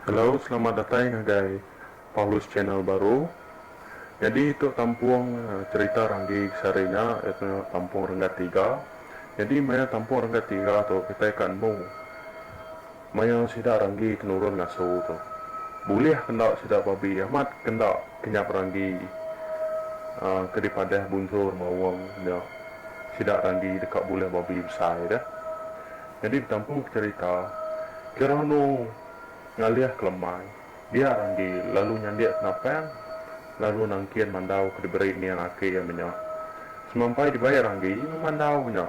Halo, selamat datang ke Paulus channel baru. Jadi itu tampung cerita Ranggi Sarinya itu tampung Renggat 3. Jadi maya tampung Renggat 3 tu kita ikan mu. Maya sida Ranggi kenurun ngasu tu. Boleh kena sida babi amat kena kenyap Ranggi kedipada bunsur mawang ya. Sida Ranggi dekat boleh babi besar dah. Jadi tampung cerita kira nu ngalih kelemai. Dia Ranggi lalu nyandiak kenapa lalu nangkian mandau ke diberi ni yang akhir yang banyak. Semampai dibayar Ranggi mandau banyak.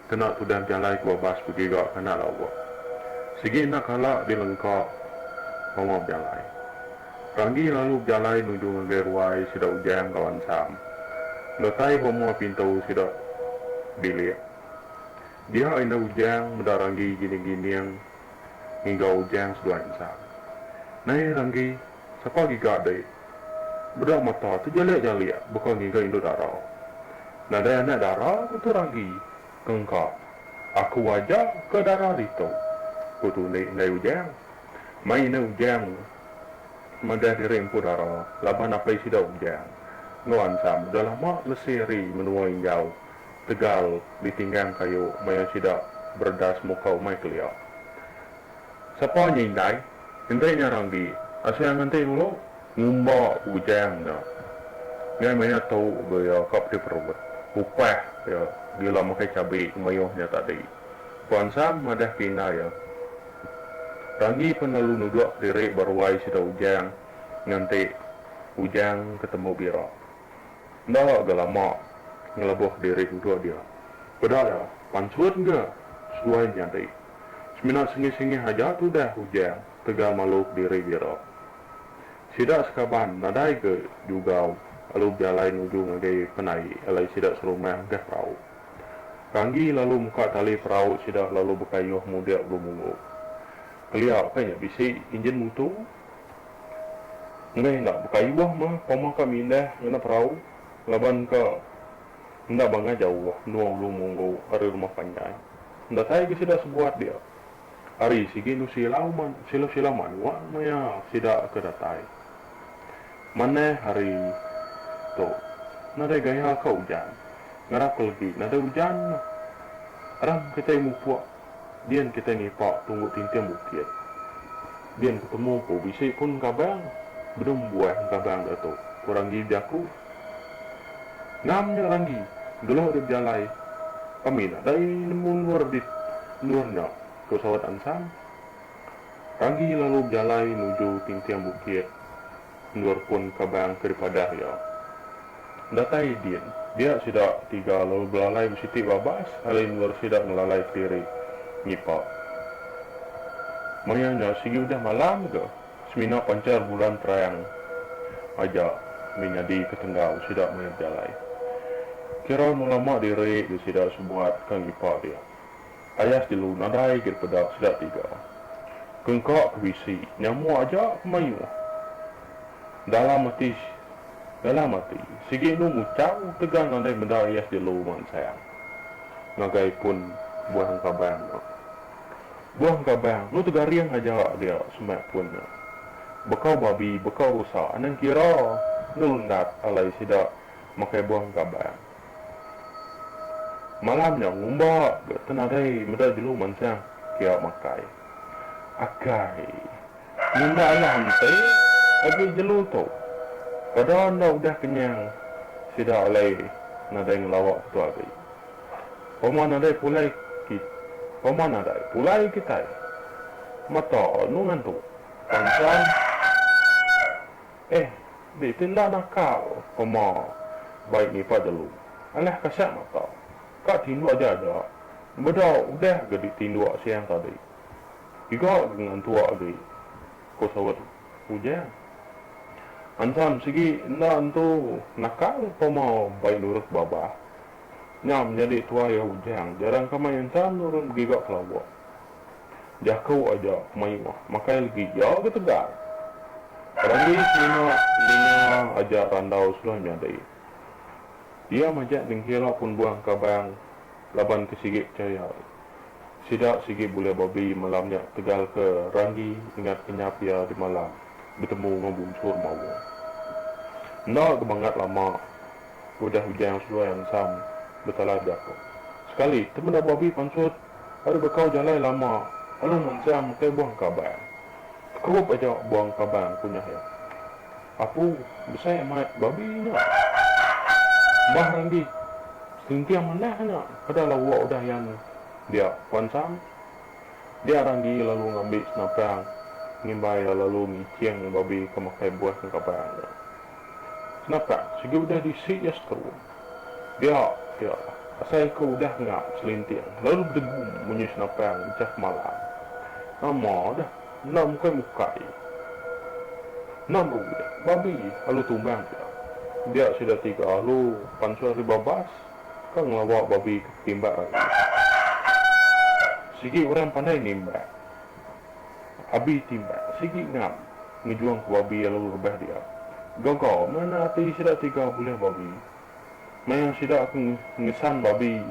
Kena tu dan jalai ku bas pergi gak kena lawa. Segi nak kalah dilengkap mau jalai. Ranggi lalu jalai nuju ngegeruai sudah ujang kawan sam. Letai homo pintu sudah bilik. Dia indah ujang muda Ranggi gini-gini yang hingga ujang sudah insam. Nai Ranggi siapa giga deh. Bedak mata tu jalik-jalik bukan hingga Indo darah. Nada anak darah itu Ranggi kengkak. Aku wajah ke darah itu. Kutu nai ujang. Main nai ujang. Madah dirempu darah. Laban apa isi dah ujang. Nuan sam dah lama lesiri menua jauh. Tegal ditinggang kayu maya sida berdas muka umai keliak. Siapa nyindai? Hintainya Ranggi. Asyik ngantai dulu. Ngumba ujang na. Ngai maya tahu gaya kap di perut. Upah ya gila makai cabai mayuhnya tadi. Puan sam madah kina ya. Ranggi penalu nuduk diri baruai sida ujang nganti ujang ketemu bira. Ndak galama ngelabuh diri dua dia. Pedada pansuat enggak? Suai nyantai. Semina singi-singi aja tu dah ujang tegal maluk diri bira. Sidak sekaban nadai ke juga lalu jalai nuju ngagai penai alai sidak serumah ke perahu. Ranggi lalu muka tali perahu sidak lalu berkayuh muda bermungu. Keliak kayaknya bisi injin mutu. Ngai nak berkayuh mah pama kami indah ngena perahu. Laban ke ndak bangga jauh nuang lumungu hari rumah panjang. Ndak tahu ke sidak sebuat dia. Hari sigi nu silaman wa maya sidak kedatai. Mana hari tu nada gaya kau hujan ngarap lagi nada hujan ram kita imu puak dian kita ngipak tunggu tintiam bukit dian ketemu po bisi pun kabang belum buah kabang dah tu kurang gijaku namnya Ranggi gelah dia jalai kami nak dari nemu luar nak ke sawat ansam Ranggi lalu jalai nuju tintiam bukit luar pun kabang daripada ya. Datai dia sudah tiga lalu belalai bersiti babas, halin luar sudah melalai diri ngipak. Mayanya sigi udah malam ke, semina pancar bulan terang aja menyadi ketenggau sudah menjalai. Kira mulama diri dia sudah sebuat kan ngipak dia. Ayas dilu nadai daripada sudah tiga. Kengkak kebisi, nyamu aja kemayu. Dalam mati sigi nu mucau tegang andai benda ayas di luman sayang ngagai pun buah kabang nu tegariang aja dia semak pun bekau babi bekau rusa anang kira nu lundat alai sida makai buah kabang malamnya ngumba tenadai benda di luman sayang kia makai akai nunda lantai lagi jelu tu. Padahal anda udah kenyang. Sida alai nadai ngelawak tu lagi. Paman nadai pulai kita. Mata nungan tu. Pancan. Di tindak nakal. Pama baik ni pada lu. Alah kasat mata. Kak tindu aja ada. Beda udah gedi tindu siang tadi. Juga dengan tua lagi. Kau sawat hujan. Antam segi nda tu nakal pama baik nurut baba. Nyam jadi tua ya ujang. Jarang kamai antam nurun gigak kelawa. Jakau aja mayuah. Makai lagi jauh ke tegar. Ranggi lina aja randau sudah nyadai. Dia majak dengkira pun buang kabang. Laban kesigik caya. Sidak sikit boleh babi malamnya tegal ke Ranggi ingat kenyap ya di malam bertemu dengan bunsur mawa. Nak kebangat lama udah hujan suai yang sam betalajak. Sekali temen babi pansut ada bekau jalan lama lalu mencam ke buang kabar. Kau aja buang kabar punya ya. Apu besar amat babinya. Bah Ranggi tinggi mana nak pada lawak udah yang dia pansam dia Ranggi lalu ngambil senapang ngimbai lalu ngiciang babi kemakai buah ke kabarnya. Senapang segi udah disik ya seteru dia asal kau udah ngap selintiang lalu berdegung bunyi senapang cah malam nama dah nam mukai nam udah babi lalu tumbang dia sudah 3 lalu pansul 15 kan ngelawak babi ketimbak lagi. Sigi orang pandai nimbak. Abi timbak. Sigi ngam. Ngejuang ke babi lalu rebah dia. Gagal. Mana hati sidak 3 boleh babi. Mayang sidak aku ngesan babi.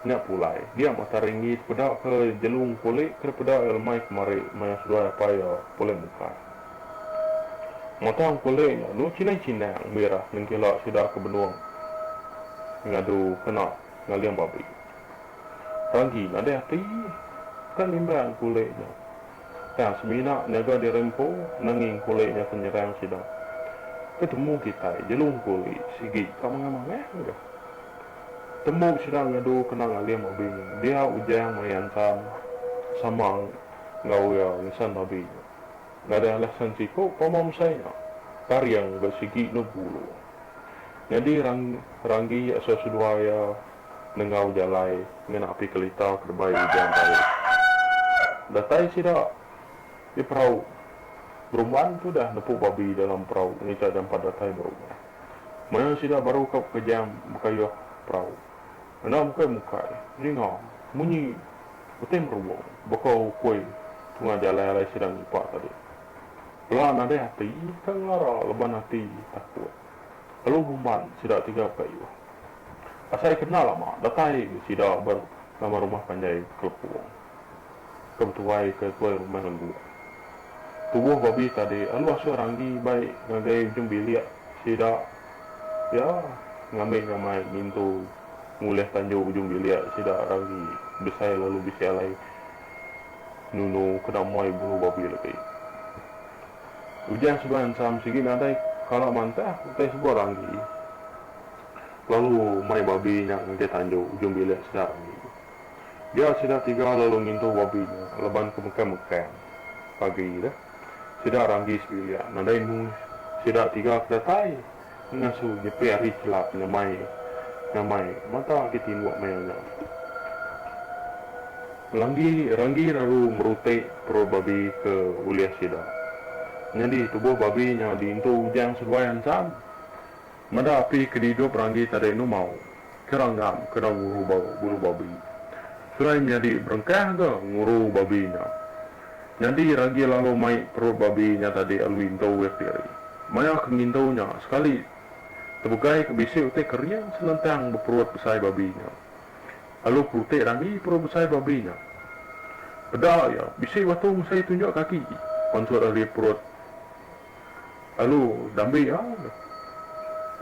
Nak pulai. Dia mata ringgit. Pedak ke jelung kulit. Ke pedak elmai kemari. Mayang sudah apa ya. Boleh muka. Mata kulitnya. Lu cina-cina yang merah. Nengkilak sidak ke benuang. Ngadu kena. Ngaliang babi. Ranggi ada hati kan limbang kulitnya. Tak semina naga dirempo nanging kulitnya penyerang sidang. Ketemu kita jelung kulit sigi kamang-kamang enggak. Temu sidang ngadu kena ngaliam babi. Dia ujang mayansam samang ngau ya nisan babi. Nggak ada alasan siko pamam saya. Karyang bersigi no bulu. Jadi Ranggi asal sudwaya nengau jalai dengan api kelita kerbai hujan tadi. Datai sidak di perahu. Berumahan tu dah nepuk babi dalam perahu. Ini tak ada 4 datai berumah. Mana sidak baru kau kejam berkayuh perahu. Enam muka. Ringau. Munyi. Betem beruang. Bakau kue. Tengah jalai sidang ipak tadi. Pelan ada hati. Kan lara leban hati takut. Lalu buman sidak 3 kayuh. Asal kenal lama, datai sidak baru nama rumah panjai kelepung. Kebetuai ke tuai rumah lembu. Tubuh babi tadi, alu asal Ranggi baik ngagai ujung bilik sidak. Ya, ngambil ngamai mintu mulai tanjung ujung bilik sidak Ranggi. Besai lalu bisa alai nunu kena mai bulu babi lagi. Ujian sebuah sam sigi nadai kalau mantah utai sebuah Ranggi. Lalu mai babi yang dia tanjung ujung bilik sekarang ni. Dia sudah 3 lalu ngintu babinya. Leban ke Mekah pagi dah. Sudah Ranggi sebilik. Nadai mu sudah 3 kedatai. Ngasuh nyepi hari celap nyamai. Mata kita buat mayanya. Ranggi lalu merutik perut babi ke uliah sidak. Jadi tubuh babinya diintu ujang seluayan sam. Mada api kediduk Ranggi tadi nu mau. Keranggam kena bulu babi. Surai menjadi berengkah ke nguru babinya. Jadi Ranggi lalu mai perut babinya tadi alu intau diri. Maya kengintaunya sekali terbukai ke bisi utai kerja selentang berperut besar babinya. Lalu putih Ranggi perut besar babinya. Pada ya bisi waktu saya tunjuk kaki. Pansut ahli perut. Lalu dambi ya.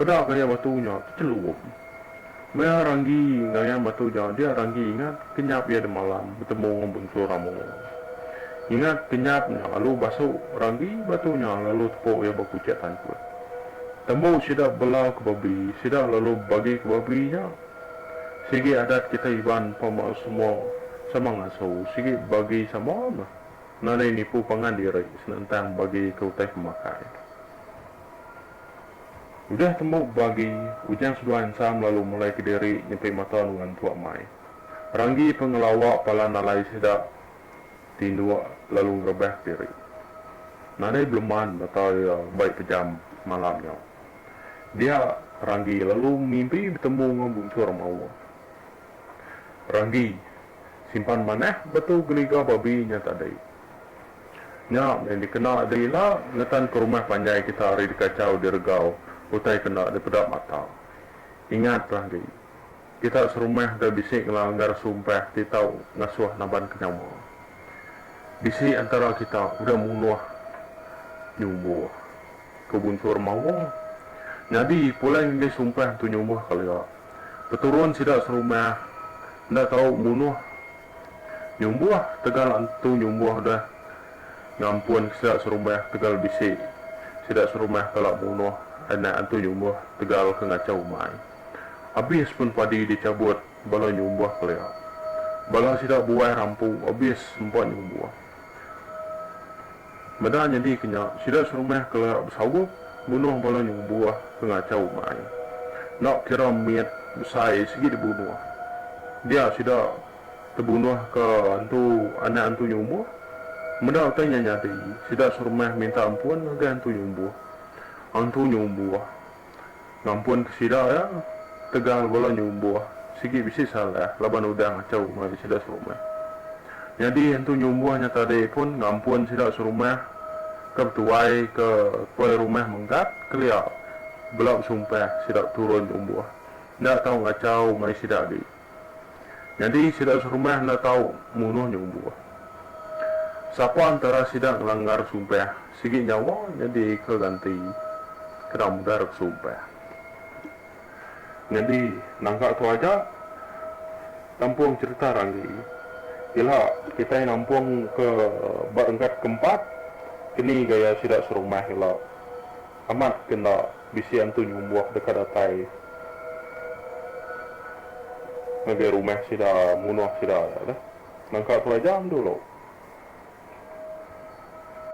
Pada kaya batunya celup. Maya Ranggi ngayang batunya dia Ranggi ingat kenyap dia di malam bertemu dengan bunsur ramu. Ingat kenyapnya lalu basuh Ranggi batunya lalu tepuk ya berkucet tankut. Temu sidak belau ke babi sidak lalu bagi ke babinya. Sigi adat kita iban pamal semua sama ngasuh sigi bagi sama mah. Nana nipu pangan diri senentang bagi ke utai pemakai. Udah temu bagi, ujang sudah ansam lalu mulai ke diri nyampai mata dengan tua mai. Ranggi pengelawak pala nalai sedak tindua lalu ngerebah diri. Nadai beluman batal ya, baik pejam malamnya. Dia Ranggi lalu mimpi bertemu dengan bunsur mau. Ranggi simpan maneh betul geliga babinya tadi. Nya yang dikenal adalah ngetan ke rumah panjai kita hari dikacau di regau. Utai kena di pedak mata. Ingat Ranggi. kita serumah dah bisik ngelanggar sumpah kita ngasuh naban kenyamu. Bisik antara kita udah munuh nyumbuh kebun sur mau. Jadi pula yang dia sumpah tu nyumbuh kali ya. Peturun sidak serumah ndak tahu munuh nyumbuh tegal antu nyumbuh dah ngampun sidak serumah tegal bisik sidak serumah kalau munuh anak antu nyumbuh tegal ke ngacau mai. Habis pun padi dicabut bala nyumbuh kelea. Bala sidak buai rampung habis sempat nyumbuh. Badan jadi kena sidak serumah kelea bersawuk bunuh bala nyumbuh ke ngacau mai. Nak kira miat besai segi dibunuh. Dia sidak terbunuh ke antu anak antu nyumbuh. Menda tanya nyati sidak serumah minta ampun ke antu nyumbuh. Antu nyumbuh ngampun ke sidak ya. Tegal bola nyumbuh sigi bisi salah laban udang ngacau mai sidak serumah. Jadi hentu nyumbuhnya tadi pun ngampun sidak serumah ke tuai ke kuai rumah menggat kelia belak sumpah sidak turun nyumbuh. Ndak tahu ngacau mai sidak di. Jadi sidak serumah ndak tahu munuh nyumbuh. Siapa antara sidak melanggar sumpah sigi nyawa jadi keganti kena mudar sumpah. Jadi nangka tu aja tampung cerita rangi. Ialah kita yang nampung ke berangkat keempat kini gaya sidak serumah ialah amat kena bisi antu nyumbuh dekat datai. Ngage rumah sidak munuh sidak dah. Nangka tu aja dulu.